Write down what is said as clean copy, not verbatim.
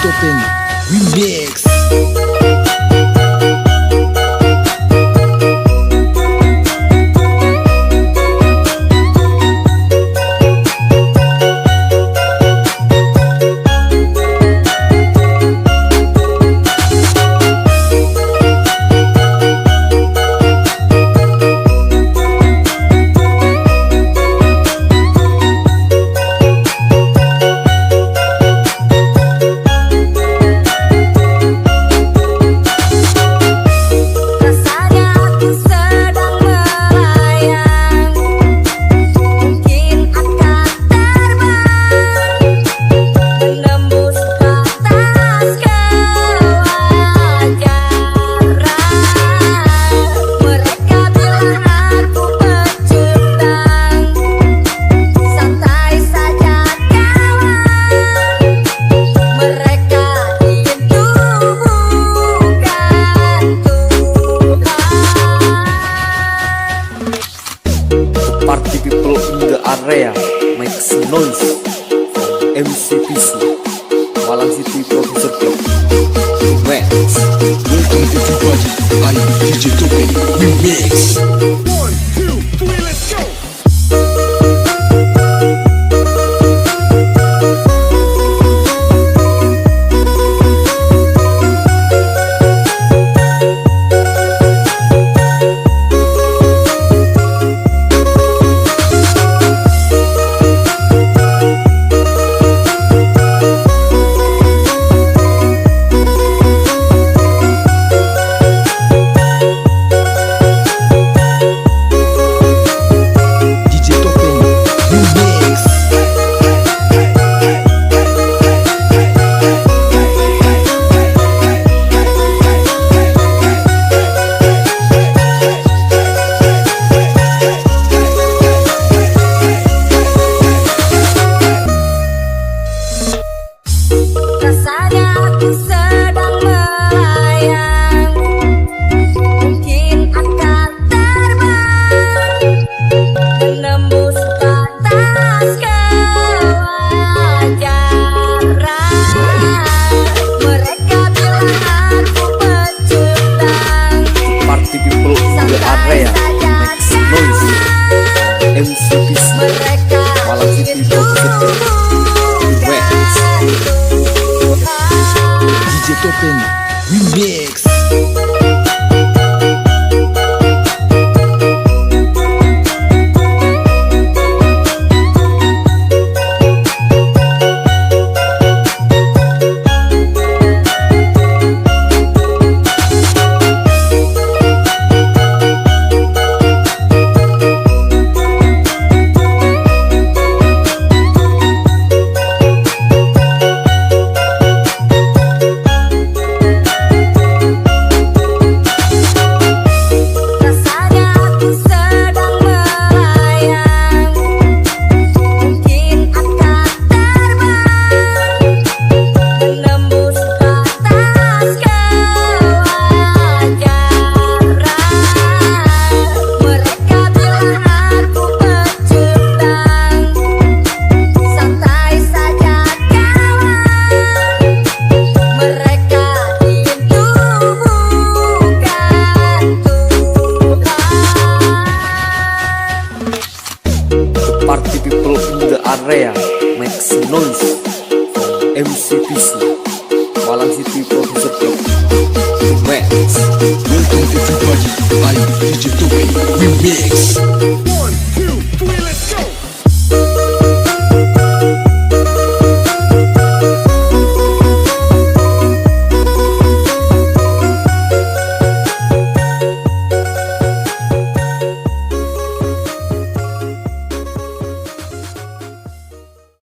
Token Remix. Party people in the area make some noise. MCPC Malang City Producer Club Remix. Welcome everybody, I'm DJ Token Remix. 1, 2, 3, let's go! Rasanya aku sedang melayang, mungkin akan terbang, menembus batas kewajaran. Mereka bilang aku pecundang, Party people in the area make some noise. MCPC mereka Malang City ingin Producer Club Remix. DJ Token Remix. Rasanya aku sedang melayang, mungkin akan terbang, menembus batas kewajaran. Mereka bilang aku pecundang, santai saja kawan. Mereka ingin tubuhkan Tuhan. Party people in the area make some noise. MCPC Malang City Producer Club Remix. Welcome everybody, I'm DJ Token Remix. 1, 2,